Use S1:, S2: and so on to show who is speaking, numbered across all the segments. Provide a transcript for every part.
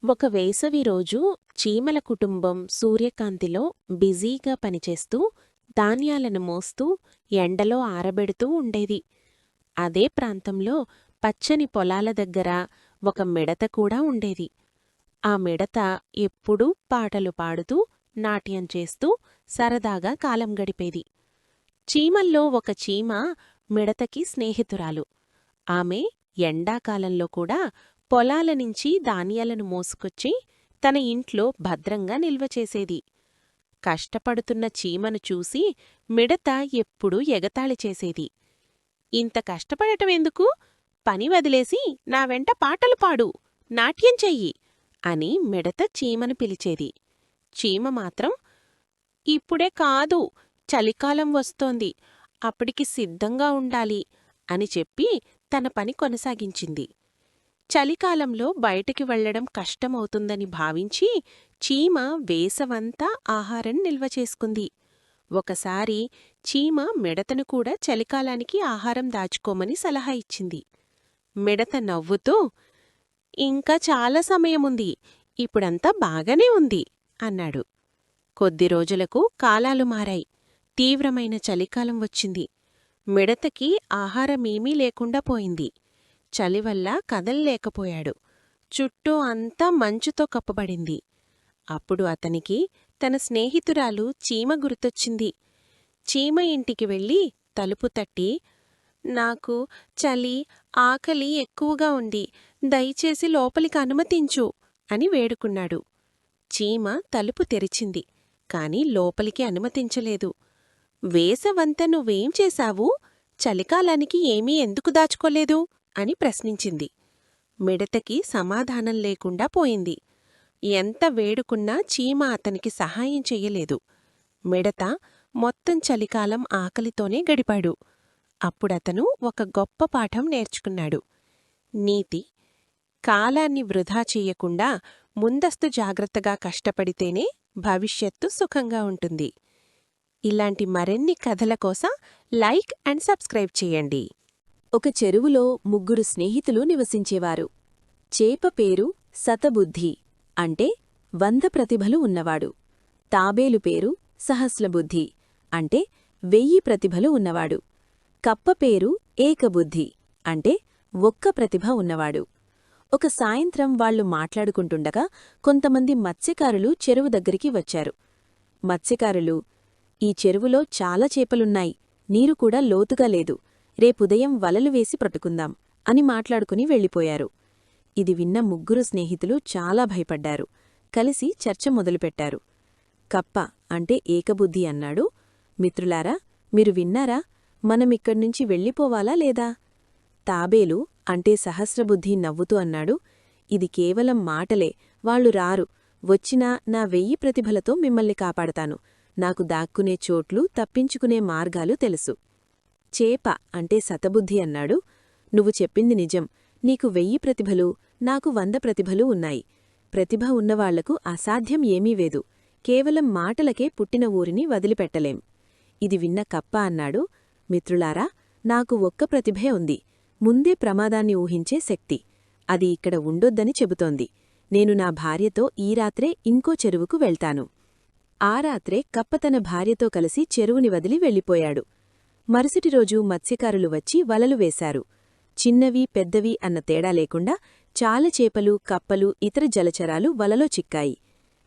S1: ఒక వేసవి రోజు చీమల కుటుంబం సూర్యకాంతిలో బిజీగా పనిచేస్తూ ధాన్యాలను మోస్తూ ఎండలో ఆరబెడుతూ ఉండేది. అదే ప్రాంతంలో పచ్చని పొలాల దగ్గర ఒక మిడత కూడా ఉండేది. ఆ మిడత ఎప్పుడూ పాటలు పాడుతూ నాట్యం చేస్తూ సరదాగా కాలం గడిపేది. చీమల్లో ఒక చీమ మిడతకి స్నేహితురాలు. ఆమె ఎండాకాలంలో కూడా పొలాల నుంచి ధాన్యాలను మోసుకొచ్చి తన ఇంట్లో భద్రంగా నిల్వ చేసేది. కష్టపడుతున్న చీమను చూసి మిడత ఎప్పుడూ ఎగతాళి చేసేది. ఇంత కష్టపడటం ఎందుకు? పని వదిలేసి నా వెంట పాటలు పాడు, నాట్యం చెయ్యి అని మిడత చీమను పిలిచేది. చీమ మాత్రం ఇప్పుడే కాదు, చలికాలం వస్తోంది, అప్పటికి సిద్ధంగా ఉండాలి అని చెప్పి తన పని కొనసాగించింది. చలికాలంలో బయటికి వెళ్లడం కష్టమవుతుందని భావించి చీమ వేసవంతా ఆహారం నిల్వ చేసుకుంది. ఒకసారి చీమ మిడతను కూడా చలికాలానికి ఆహారం దాచుకోమని సలహా ఇచ్చింది. మిడత నవ్వుతూ, ఇంకా చాలా సమయముంది, ఇప్పుడంతా బాగానే ఉంది అన్నాడు. కొద్ది రోజులకు కాలాలు మారాయి. తీవ్రమైన చలికాలం వచ్చింది. మిడతకి ఆహారమేమీ లేకుండా పోయింది. చలివల్ల కదల్లేకపోయాడు. చుట్టూ అంతా మంచుతో కప్పబడింది. అప్పుడు అతనికి తన స్నేహితురాలు చీమ గుర్తొచ్చింది. చీమ ఇంటికి వెళ్ళి తలుపు తట్టి, నాకు చలి, ఆకలి ఎక్కువగా ఉంది, దయచేసి లోపలికి అనుమతించు అని వేడుకున్నాడు. చీమ తలుపు తెరిచింది, కాని లోపలికి అనుమతించలేదు. వేసవంతా నువ్వేం చేశావు? చలికాలానికి ఏమీ ఎందుకు దాచుకోలేదు అని ప్రశ్నించింది. మిడతకి సమాధానం లేకుండా పోయింది. ఎంత వేడుకున్నా చీమ అతనికి సహాయం చెయ్యలేదు. మిడత మొత్తం చలికాలం ఆకలితోనే గడిపాడు. అప్పుడతను ఒక గొప్ప పాఠం నేర్చుకున్నాడు. నీతి: కాలాన్ని వృధా చెయ్యకుండా ముందస్తు జాగ్రత్తగా కష్టపడితేనే భవిష్యత్తు సుఖంగా ఉంటుంది. ఇలాంటి మరిన్ని కథల కోసం లైక్ అండ్ సబ్స్క్రైబ్ చేయండి.
S2: ఒక చెరువులో ముగ్గురు స్నేహితులు నివసించేవారు. చేప పేరు శతబుద్ధి, అంటే 100 ప్రతిభలు ఉన్నవాడు. తాబేలు పేరు సహస్రబుద్ధి, అంటే 1000 ప్రతిభలు ఉన్నవాడు. కప్ప పేరు ఏకబుద్ధి, అంటే 1 ప్రతిభ ఉన్నవాడు. ఒక సాయంత్రం వాళ్లు మాట్లాడుకుంటుండగా కొంతమంది మత్స్యకారులు చెరువు దగ్గరికి వచ్చారు. మత్స్యకారులు, ఈ చెరువులో చాలా చేపలున్నాయి, నీరు కూడా లోతుగా లేదు, రేపుదయం వలలు వేసి పట్టుకుందాం అని మాట్లాడుకుని వెళ్ళిపోయారు. ఇది విన్న ముగ్గురు స్నేహితులు చాలా భయపడ్డారు. కలిసి చర్చ మొదలుపెట్టారు. కప్ప, అంటే ఏకబుద్ధి అన్నాడు, మిత్రులారా, మీరు విన్నారా? మనమిక్కడ్నుంచి వెళ్ళిపోవాలా లేదా? తాబేలు, అంటే సహస్రబుద్ధి నవ్వుతూ అన్నాడు, ఇది కేవలం మాటలే, వాళ్లు రారు. వచ్చినా నా 1000 ప్రతిభలతో మిమ్మల్ని కాపాడతాను. నాకు దాక్కునే చోట్లు, తప్పించుకునే మార్గాలు తెలుసు. చేప, అంటే శతబుద్ధి అన్నాడు, నువ్వు చెప్పింది నిజం. నీకు 1000 ప్రతిభలు, నాకు 100 ప్రతిభలు ఉన్నాయి. ప్రతిభ ఉన్నవాళ్లకు అసాధ్యం ఏమీ లేదు. కేవలం మాటలకే పుట్టిన ఊరిని వదిలిపెట్టలేం. ఇది విన్న కప్ప అన్నాడు, మిత్రులారా, నాకు 1 ప్రతిభే ఉంది, ముందే ప్రమాదాన్ని ఊహించే శక్తి. అది ఇక్కడ ఉండొద్దని చెబుతోంది. నేను నా భార్యతో ఈ రాత్రే ఇంకో చెరువుకు వెళ్తాను. ఆ రాత్రే కప్ప తన భార్యతో కలిసి చెరువుని వదిలి వెళ్ళిపోయాడు. మరుసటి రోజు మత్స్యకారులు వచ్చి వలలు వేశారు. చిన్నవి పెద్దవి అన్న తేడా లేకుండా చాలా చేపలు, కప్పలు, ఇతర జలచరాలు వలలో చిక్కాయి.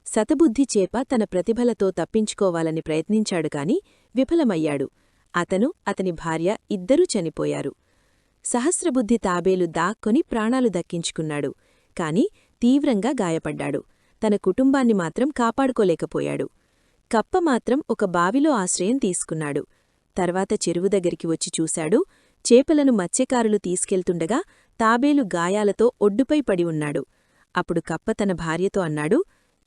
S2: శతబుద్ధి చేప తన ప్రతిభలతో తప్పించుకోవాలని ప్రయత్నించాడు కాని విఫలమయ్యాడు. అతను, అతని భార్య ఇద్దరూ చనిపోయారు. సహస్రబుద్ధి తాబేలు దాక్కొని ప్రాణాలు దక్కించుకున్నాడు, కాని తీవ్రంగా గాయపడ్డాడు. తన కుటుంబాన్ని మాత్రం కాపాడుకోలేకపోయాడు. కప్ప మాత్రం ఒక బావిలో ఆశ్రయం తీసుకున్నాడు. తర్వాత చెరువు దగ్గరికి వచ్చి చూశాడు. చేపలను మత్స్యకారులు తీసుకెళ్తుండగా తాబేలు గాయాలతో ఒడ్డుపై పడి ఉన్నాడు. అప్పుడు కప్ప తన భార్యతో అన్నాడు,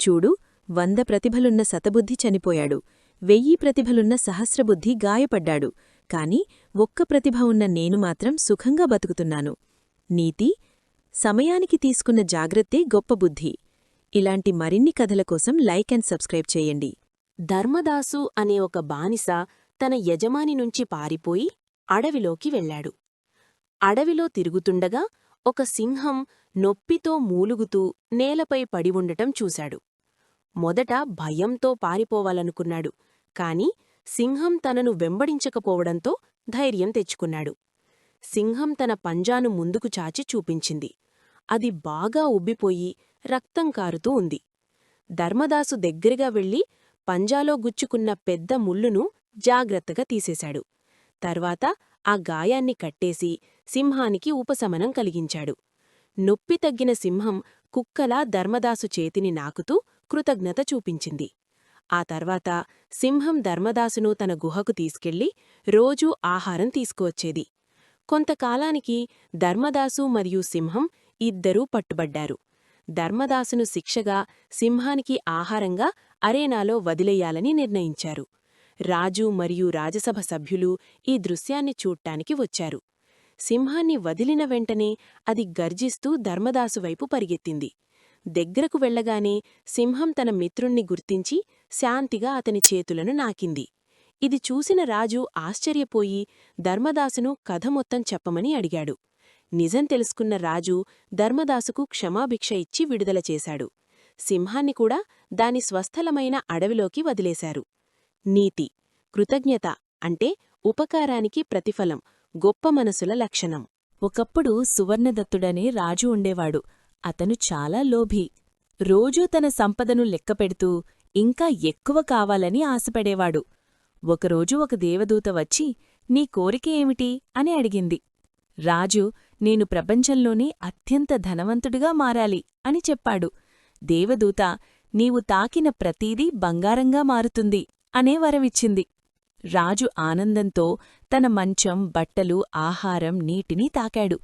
S2: చూడు, 100 ప్రతిభలున్న శతబుద్ధి చనిపోయాడు, 1000 ప్రతిభలున్న సహస్రబుద్ధి గాయపడ్డాడు, కాని 1 ప్రతిభ ఉన్న నేను మాత్రం సుఖంగా బతుకుతున్నాను. నీతి: సమయానికి తీసుకున్న జాగ్రత్తే గొప్ప బుద్ధి. ఇలాంటి మరిన్ని కథల కోసం లైక్ అండ్ సబ్స్క్రైబ్ చేయండి.
S1: ధర్మదాసు అనే ఒక బానిస తన యజమాని నుంచి పారిపోయి అడవిలోకి వెళ్లాడు. అడవిలో తిరుగుతుండగా ఒక సింహం నొప్పితో మూలుగుతూ నేలపై పడి ఉండటం చూశాడు. మొదట భయంతో పారిపోవాలనుకున్నాడు, కాని సింహం తనను వెంబడించకపోవడంతో ధైర్యం తెచ్చుకున్నాడు. సింహం తన పంజాను ముందుకు చాచి చూపించింది. అది బాగా ఉబ్బిపోయి రక్తం కారుతూ ఉంది. ధర్మదాసు దగ్గరగా వెళ్లి పంజాలో గుచ్చుకున్న పెద్ద ముల్లును జాగ్రత్తగా తీసేశాడు. తర్వాత ఆ గాయాన్ని కట్టేసి సింహానికి ఉపశమనం కలిగించాడు. నొప్పి తగ్గిన సింహం కుక్కలా ధర్మదాసు చేతిని నాకుతూ కృతజ్ఞత చూపించింది. ఆ తర్వాత సింహం ధర్మదాసును తన గుహకు తీసుకెళ్లి రోజూ ఆహారం తీసుకువచ్చేది. కొంతకాలానికి ధర్మదాసు మరియు సింహం ఇద్దరూ పట్టుబడ్డారు. ధర్మదాసును శిక్షగా సింహానికి ఆహారంగా అరేనాలో వదిలేయాలని నిర్ణయించారు. రాజు మరియు రాజసభ సభ్యులు ఈ దృశ్యాన్ని చూడ్డానికి వచ్చారు. సింహాన్ని వదిలిన వెంటనే అది గర్జిస్తూ ధర్మదాసు వైపు పరిగెత్తింది. దగ్గరకు వెళ్లగానే సింహం తన మిత్రుణ్ణి గుర్తించి శాంతిగా అతని చేతులను నాకింది. ఇది చూసిన రాజు ఆశ్చర్యపోయి ధర్మదాసును కథ మొత్తం చెప్పమని అడిగాడు. నిజం తెలుసుకున్న రాజు ధర్మదాసుకు క్షమాభిక్ష ఇచ్చి విడుదల చేశాడు. సింహాన్ని కూడా దాని స్వస్థలమైన అడవిలోకి వదిలేశారు. నీతి: కృతజ్ఞత అంటే ఉపకారానికి ప్రతిఫలం, గొప్ప మనసుల లక్షణం.
S2: ఒకప్పుడు సువర్ణదత్తుడనే రాజు ఉండేవాడు. అతను చాలా లోభి. రోజూ తన సంపదను లెక్కపెడుతూ ఇంకా ఎక్కువ కావాలని ఆశపడేవాడు. ఒకరోజు ఒక దేవదూత వచ్చి, "నీ కోరిక ఏమిటి?" అని అడిగింది. రాజు, "నేను ప్రపంచంలోనే అత్యంత ధనవంతుడిగా మారాలి" అని చెప్పాడు. దేవదూత, "నీవు తాకిన ప్రతీదీ బంగారంగా మారుతుంది" అనే వరమిచ్చింది. రాజు ఆనందంతో తన మంచం, బట్టలు, ఆహారం, నీటిని తాకాడు.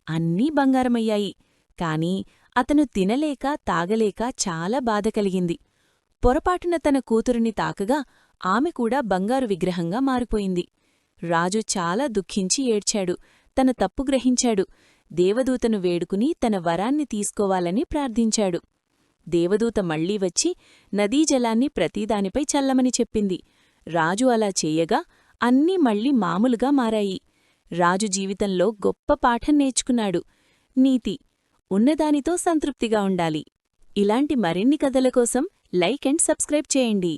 S2: అన్నీ బంగారమయ్యాయి. కాని అతను తినలేక, తాగలేక చాలా బాధ కలిగింది. పొరపాటున తన కూతురిని తాకగా ఆమె కూడా బంగారు విగ్రహంగా మారిపోయింది. రాజు చాలా దుఃఖించి ఏడ్చాడు. తన తప్పు గ్రహించాడు. దేవదూతను వేడుకుని తన వరాన్ని తీసుకోవాలని ప్రార్థించాడు. దేవదూత మళ్లీ వచ్చి నదీజలాన్ని ప్రతిదానిపై చల్లమని చెప్పింది. రాజు అలా చేయగా అన్నీ మళ్లీ మామూలుగా మారాయి. రాజు జీవితంలో గొప్ప పాఠం నేర్చుకున్నాడు. నీతి: ఉన్నదానితో సంతృప్తిగా ఉండాలి. ఇలాంటి మరిన్ని కథల కోసం లైక్ అండ్ సబ్స్క్రైబ్ చేయండి.